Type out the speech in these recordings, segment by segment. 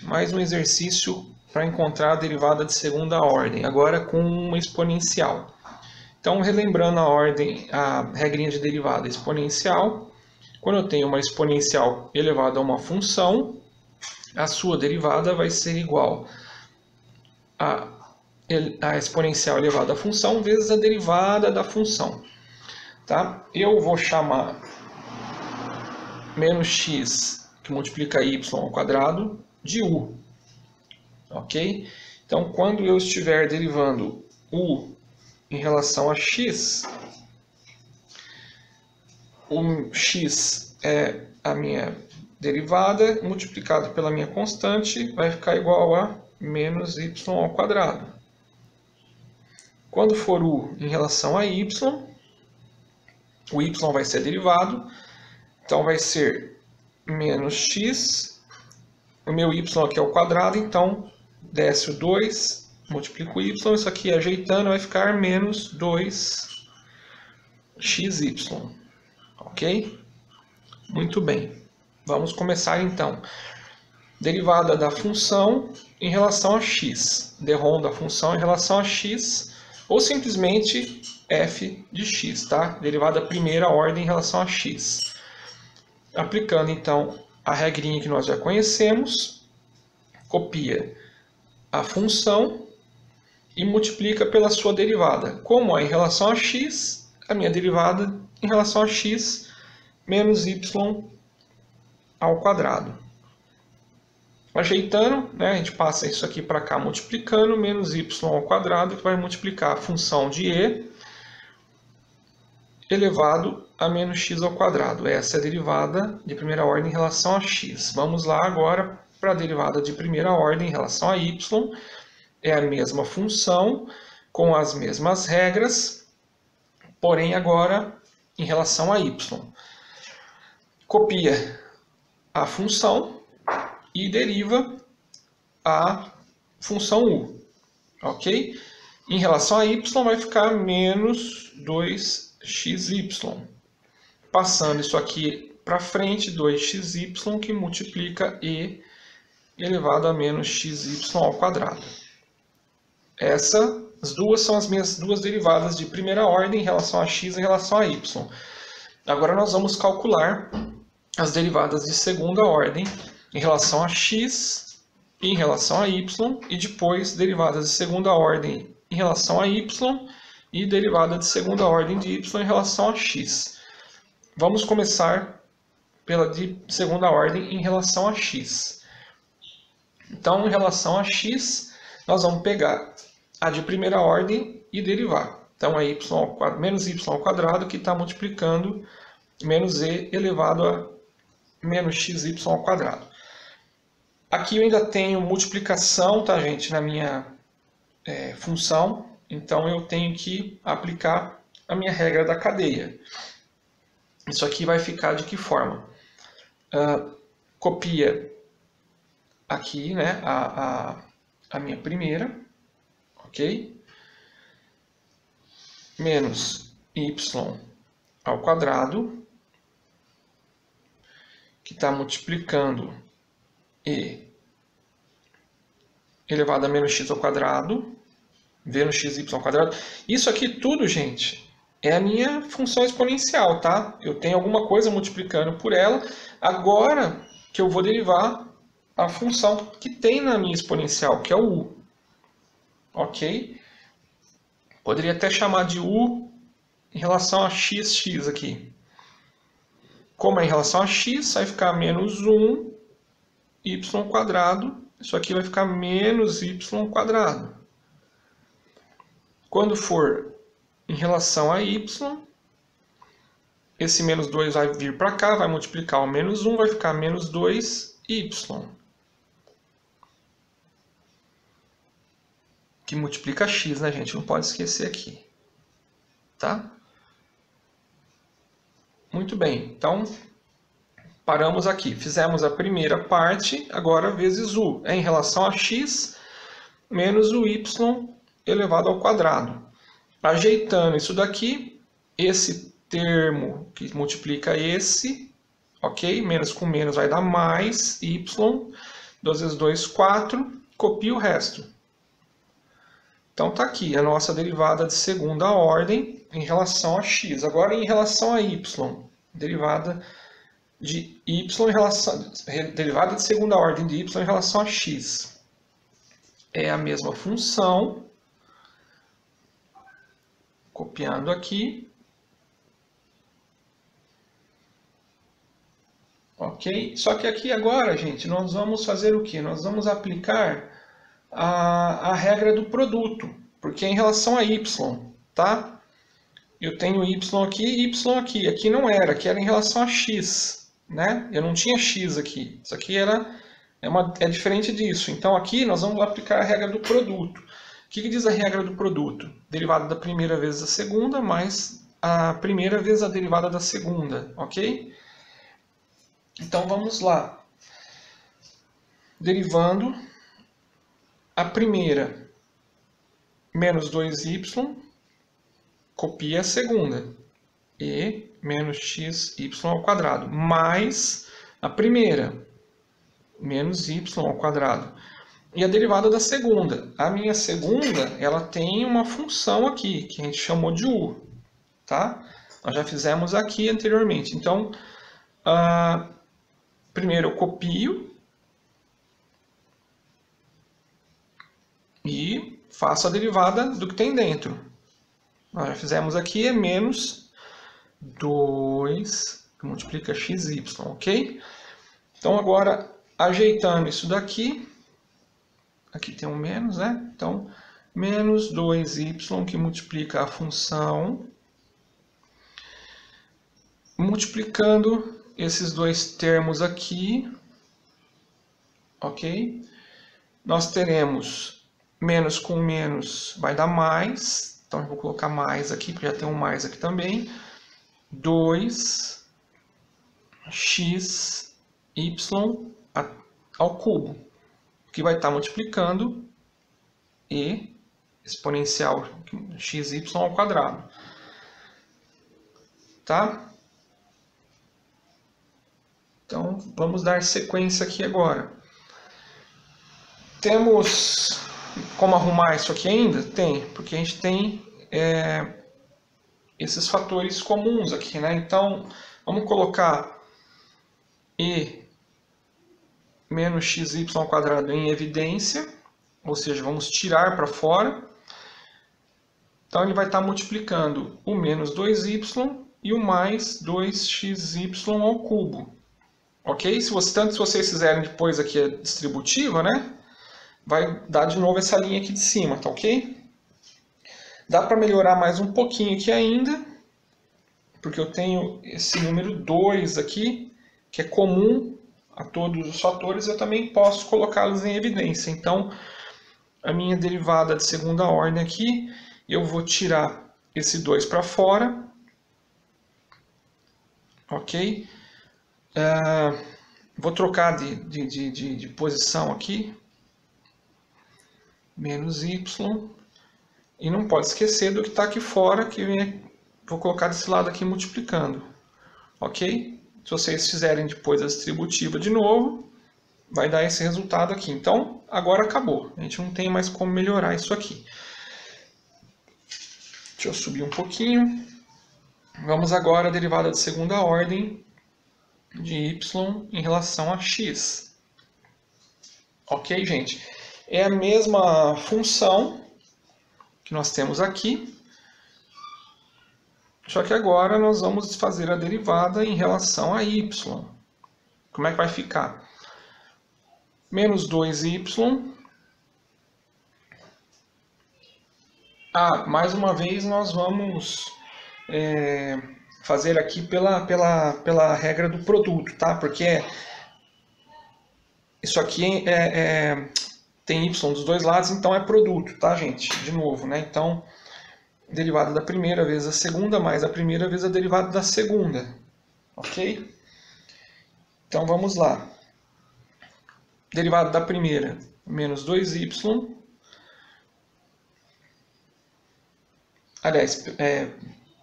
Mais um exercício para encontrar a derivada de segunda ordem, agora com uma exponencial. Então, relembrando a regrinha de derivada exponencial, quando eu tenho uma exponencial elevada a uma função, a sua derivada vai ser igual a exponencial elevada à função vezes a derivada da função. Tá? Eu vou chamar menos x, que multiplica y ao quadrado, de u. Ok? Então, quando eu estiver derivando u em relação a x, o x é a minha derivada, multiplicado pela minha constante, vai ficar igual a menos y ao quadrado. Quando for u em relação a y, o y vai ser derivado, então vai ser menos x, o meu y aqui é o quadrado, então desce o 2, multiplico o y, isso aqui ajeitando vai ficar menos 2xy, ok? Muito bem, vamos começar então. Derivada da função em relação a x, derrom da função em relação a x, ou simplesmente f de x, tá? Derivada primeira ordem em relação a x. Aplicando então a regrinha que nós já conhecemos, copia a função e multiplica pela sua derivada. Como é em relação a x, a minha derivada em relação a x menos y ao quadrado. Ajeitando, né, a gente passa isso aqui para cá multiplicando, menos y ao quadrado, que vai multiplicar a função de e elevado a menos x ao quadrado. Essa é a derivada de primeira ordem em relação a x. Vamos lá agora para a derivada de primeira ordem em relação a y. É a mesma função, com as mesmas regras, porém agora em relação a y. Copia a função e deriva a função u. Ok? Em relação a y vai ficar menos 2xy. Passando isso aqui para frente, 2xy que multiplica e elevado a menos xy ao quadrado. Essas duas são as minhas duas derivadas de primeira ordem em relação a x e em relação a y. Agora nós vamos calcular as derivadas de segunda ordem em relação a x e em relação a y, e depois derivadas de segunda ordem em relação a y e derivada de segunda ordem de y em relação a x. Vamos começar pela de segunda ordem em relação a x. Então, em relação a x, nós vamos pegar a de primeira ordem e derivar. Então, é menos y ao quadrado que está multiplicando menos e elevado a menos xy ao quadrado. Aqui eu ainda tenho multiplicação, tá, gente, na minha função. Então, eu tenho que aplicar a minha regra da cadeia. Isso aqui vai ficar de que forma? Copia aqui, né, a minha primeira, ok? Menos y ao quadrado, que está multiplicando e elevado a menos x ao quadrado, menos xy ao quadrado. Isso aqui tudo, gente, é a minha função exponencial, tá? Eu tenho alguma coisa multiplicando por ela. Agora que eu vou derivar a função que tem na minha exponencial, que é o u. Ok? Poderia até chamar de u em relação a xx aqui. Como é em relação a x, vai ficar menos 1 y ao quadrado. Isso aqui vai ficar menos y ao quadrado. Quando for em relação a y, esse menos 2 vai vir para cá, vai multiplicar o menos 1, vai ficar menos 2y. Que multiplica x, né, gente? Não pode esquecer aqui. Tá? Muito bem. Então, paramos aqui. Fizemos a primeira parte, agora vezes u. É em relação a x menos o y elevado ao quadrado. Ajeitando isso daqui, esse termo que multiplica esse, ok? Menos com menos vai dar mais y. 2 vezes 2, 4. Copio o resto. Então está aqui a nossa derivada de segunda ordem em relação a x. Agora em relação a y, derivada de y em relação, derivada de segunda ordem de y em relação a x. É a mesma função, copiando aqui. Ok? Só que aqui agora, gente, nós vamos fazer o quê? Nós vamos aplicar a regra do produto, porque é em relação a y, tá? Eu tenho y aqui e y aqui. Aqui não era, aqui era em relação a x, né? Eu não tinha x aqui. Isso aqui é diferente disso. Então aqui nós vamos aplicar a regra do produto. O que diz a regra do produto? Derivada da primeira vezes da segunda mais a primeira vezes a derivada da segunda, ok? Então vamos lá. Derivando a primeira menos 2y, copia a segunda. E menos xy ao quadrado. Mais a primeira, menos y ao quadrado. E a derivada da segunda. A minha segunda, ela tem uma função aqui, que a gente chamou de u. Tá? Nós já fizemos aqui anteriormente. Então, primeiro eu copio e faço a derivada do que tem dentro. Nós já fizemos aqui, é menos 2 que multiplica xy, ok? Então agora, ajeitando isso daqui, aqui tem um menos, né? Então, menos 2y que multiplica a função, multiplicando esses dois termos aqui, ok? Nós teremos menos com menos vai dar mais, então eu vou colocar mais aqui, porque já tem um mais aqui também. 2xy ao cubo, que vai estar multiplicando e exponencial xy ao quadrado. Tá? Então, vamos dar sequência aqui agora. Temos como arrumar isso aqui ainda? Tem, porque a gente tem esses fatores comuns aqui, né? Então, vamos colocar e menos xy ao quadrado em evidência, ou seja, vamos tirar para fora. Então, ele vai estar multiplicando o menos 2y e o mais 2xy ao cubo. Ok? Tanto se vocês fizerem depois aqui a distributiva, né? Vai dar de novo essa linha aqui de cima, tá ok? Dá para melhorar mais um pouquinho aqui ainda, porque eu tenho esse número 2 aqui, que é comum a todos os fatores, eu também posso colocá-los em evidência. Então, a minha derivada de segunda ordem aqui, eu vou tirar esse 2 para fora, ok? Vou trocar de posição aqui, menos y, e não pode esquecer do que está aqui fora, que vou colocar desse lado aqui multiplicando, ok? Se vocês fizerem depois a distributiva de novo, vai dar esse resultado aqui. Então, agora acabou, a gente não tem mais como melhorar isso aqui. Deixa eu subir um pouquinho. Vamos agora à derivada de segunda ordem de y em relação a x. Ok, gente? É a mesma função que nós temos aqui, só que agora nós vamos fazer a derivada em relação a y. Como é que vai ficar? Menos 2y. Mais uma vez nós vamos fazer aqui pela regra do produto, tá? Porque isso aqui tem y dos dois lados, então é produto, tá, gente? De novo, né? Então, derivada da primeira vezes a segunda, mais a primeira vezes a derivada da segunda. Ok? Então, vamos lá. Derivada da primeira, menos 2y. Aliás,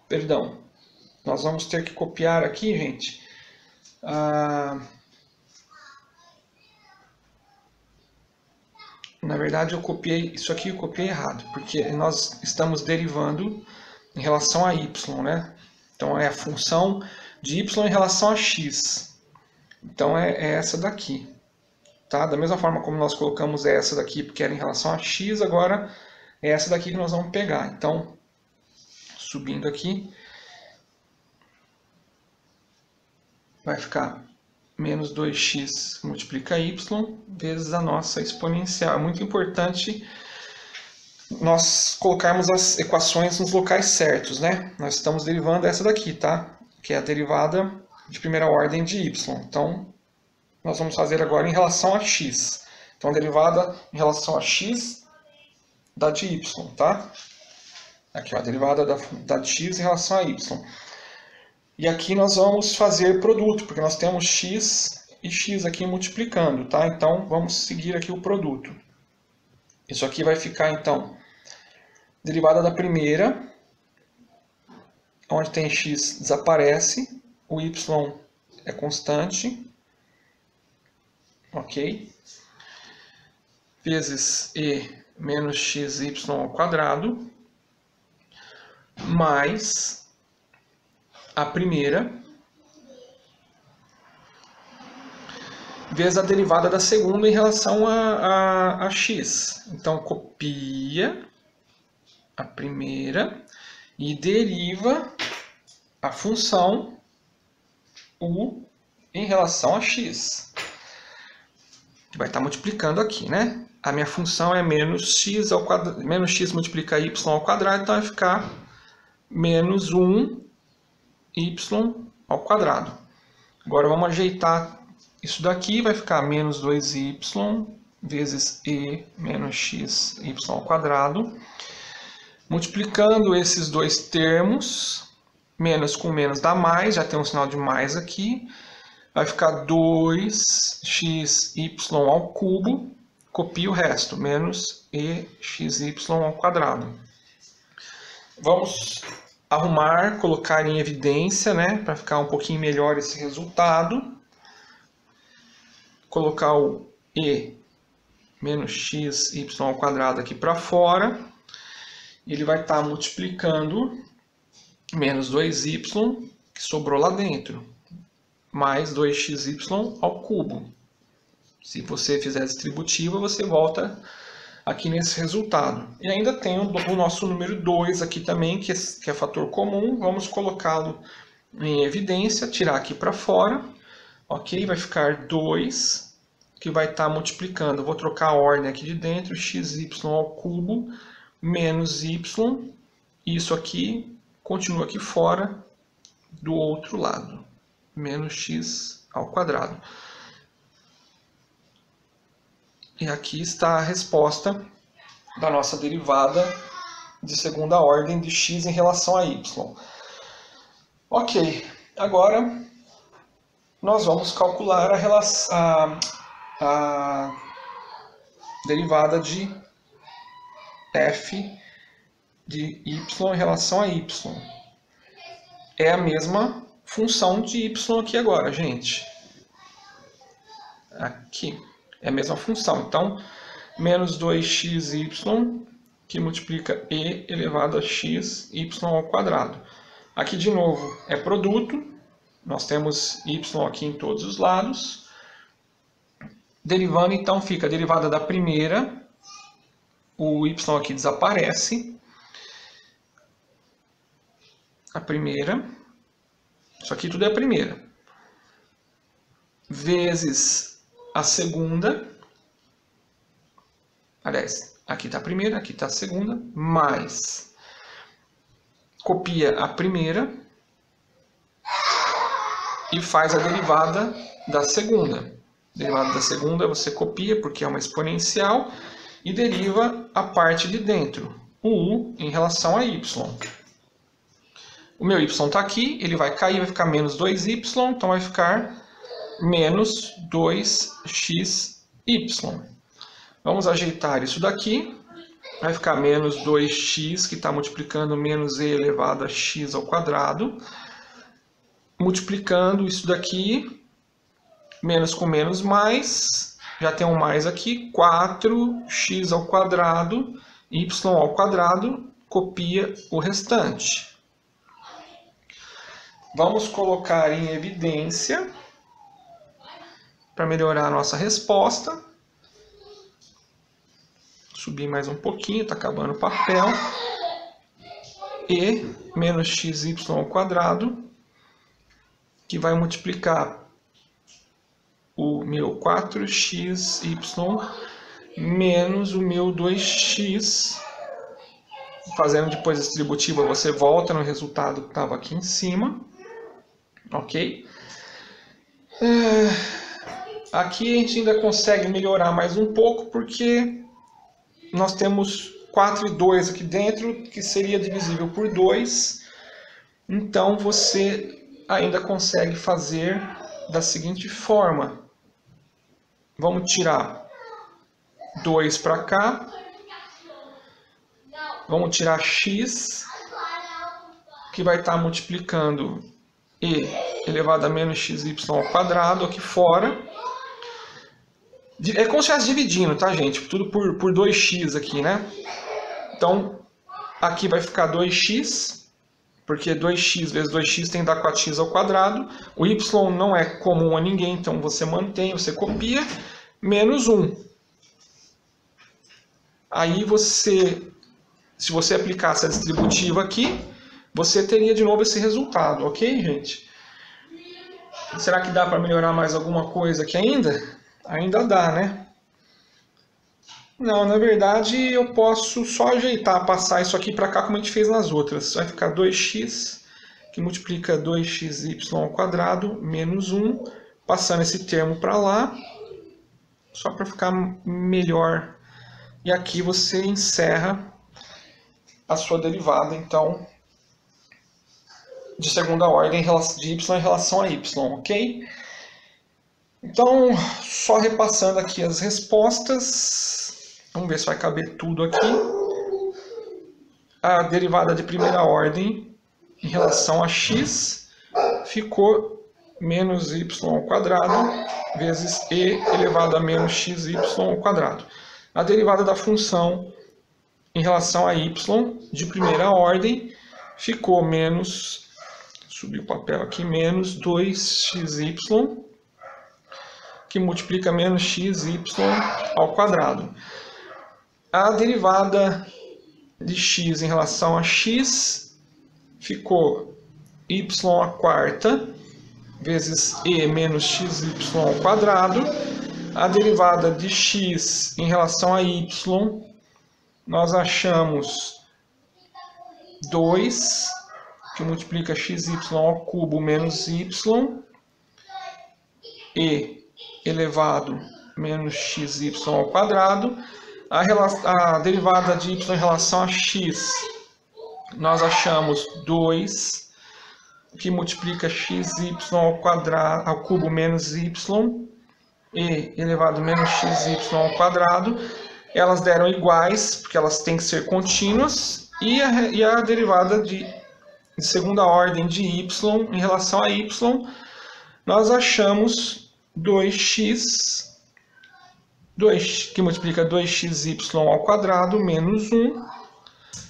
perdão. Nós vamos ter que copiar aqui, gente, Na verdade, eu copiei isso aqui, eu copiei errado, porque nós estamos derivando em relação a y, né? Então é a função de y em relação a x. Então é essa daqui. Tá? Da mesma forma como nós colocamos essa daqui, porque era em relação a x, agora é essa daqui que nós vamos pegar. Então, subindo aqui, vai ficar menos 2x multiplica y vezes a nossa exponencial. É muito importante nós colocarmos as equações nos locais certos, né? Nós estamos derivando essa daqui, tá? Que é a derivada de primeira ordem de y. Então, nós vamos fazer agora em relação a x. Então, a derivada em relação a x da de y, tá? Aqui, ó, a derivada da de x em relação a y. E aqui nós vamos fazer produto, porque nós temos x e x aqui multiplicando, tá? Então, vamos seguir aqui o produto. Isso aqui vai ficar, então, derivada da primeira, onde tem x desaparece, o y é constante, ok? Vezes e menos xy ao quadrado, mais a primeira, vezes a derivada da segunda em relação a x. Então, copia a primeira e deriva a função u em relação a x. Vai estar multiplicando aqui, né? A minha função é menos x ao quadrado, menos x multiplica y ao quadrado, então vai ficar menos 1 y ao quadrado. Agora vamos ajeitar isso daqui, vai ficar menos 2y vezes e menos x y ao quadrado. Multiplicando esses dois termos, menos com menos dá mais, já tem um sinal de mais aqui. Vai ficar 2xy ao cubo, copia o resto, menos exy ao quadrado. Vamos arrumar, colocar em evidência, né, para ficar um pouquinho melhor esse resultado. Colocar o e menos xy ao quadrado aqui para fora. Ele vai estar multiplicando menos 2y, que sobrou lá dentro, mais 2xy ao cubo. Se você fizer distributiva, você volta aqui nesse resultado. E ainda tem o nosso número 2 aqui também, que é fator comum. Vamos colocá-lo em evidência, tirar aqui para fora. Ok? Vai ficar 2, que vai estar multiplicando. Vou trocar a ordem aqui de dentro, xy ao cubo, menos y. Isso aqui continua aqui fora, do outro lado. Menos x ao quadrado. E aqui está a resposta da nossa derivada de segunda ordem de x em relação a y. Ok, agora nós vamos calcular a derivada de f de y em relação a y. É a mesma função de y aqui agora, gente. Aqui. É a mesma função. Então, menos 2xy, que multiplica e elevado a xy ao quadrado. Aqui, de novo, é produto. Nós temos y aqui em todos os lados. Derivando, então, fica a derivada da primeira. O y aqui desaparece. A primeira. Isso aqui tudo é a primeira. Vezes a segunda, aliás, aqui está a primeira, aqui está a segunda, mais, copia a primeira e faz a derivada da segunda. Derivada da segunda você copia porque é uma exponencial e deriva a parte de dentro, o u em relação a y. O meu y está aqui, ele vai cair, vai ficar menos 2y, então vai ficar menos 2xy. Vamos ajeitar isso daqui. Vai ficar menos 2x, que está multiplicando menos e elevado a x ao quadrado. Multiplicando isso daqui, menos com menos mais, já tem um mais aqui, 4x ao quadrado, y ao quadrado, copia o restante. Vamos colocar em evidência, para melhorar a nossa resposta. Subir mais um pouquinho, está acabando o papel. E menos xy ao quadrado, que vai multiplicar o meu 4xy menos o meu 2x. Fazendo depois a distributiva, você volta no resultado que estava aqui em cima. Ok? Aqui a gente ainda consegue melhorar mais um pouco, porque nós temos 4 e 2 aqui dentro, que seria divisível por 2. Então você ainda consegue fazer da seguinte forma. Vamos tirar 2 para cá. Vamos tirar x, que vai estar multiplicando e elevado a menos xy ao quadrado aqui fora. É como se estivesse dividindo, tá, gente? Tudo por 2x aqui, né? Então, aqui vai ficar 2x, porque 2x vezes 2x tem que dar 4x ao quadrado. O y não é comum a ninguém, então você mantém, você copia, menos 1. Aí você, se você aplicasse a distributiva aqui, você teria de novo esse resultado, ok, gente? Será que dá para melhorar mais alguma coisa aqui ainda? Ainda dá, né? Não, na verdade eu posso só ajeitar, passar isso aqui para cá como a gente fez nas outras. Vai ficar 2x, que multiplica 2xy ao quadrado, menos 1, passando esse termo para lá, só para ficar melhor. E aqui você encerra a sua derivada, então, de segunda ordem de y em relação a y, ok? Então, só repassando aqui as respostas, vamos ver se vai caber tudo aqui. A derivada de primeira ordem em relação a x ficou menos y ao quadrado vezes e elevado a menos xy ao quadrado. A derivada da função em relação a y de primeira ordem ficou menos, subir o papel aqui, menos 2xy, que multiplica menos xy ao quadrado. A derivada de x em relação a x ficou y à quarta vezes e menos xy ao quadrado. A derivada de x em relação a y, nós achamos 2, que multiplica xy ao cubo menos y, e elevado menos xy ao quadrado. A derivada de y em relação a x, nós achamos 2, que multiplica xy ao quadrado, ao cubo menos y, e elevado a menos xy ao quadrado. Elas deram iguais, porque elas têm que ser contínuas. E a derivada de segunda ordem de y em relação a y, nós achamos 2x, que multiplica 2xy ao quadrado menos 1,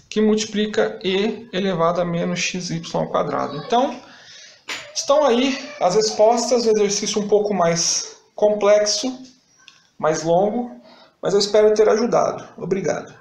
que multiplica e elevado a menos xy ao quadrado. Então, estão aí as respostas, o exercício um pouco mais complexo, mais longo, mas eu espero ter ajudado. Obrigado.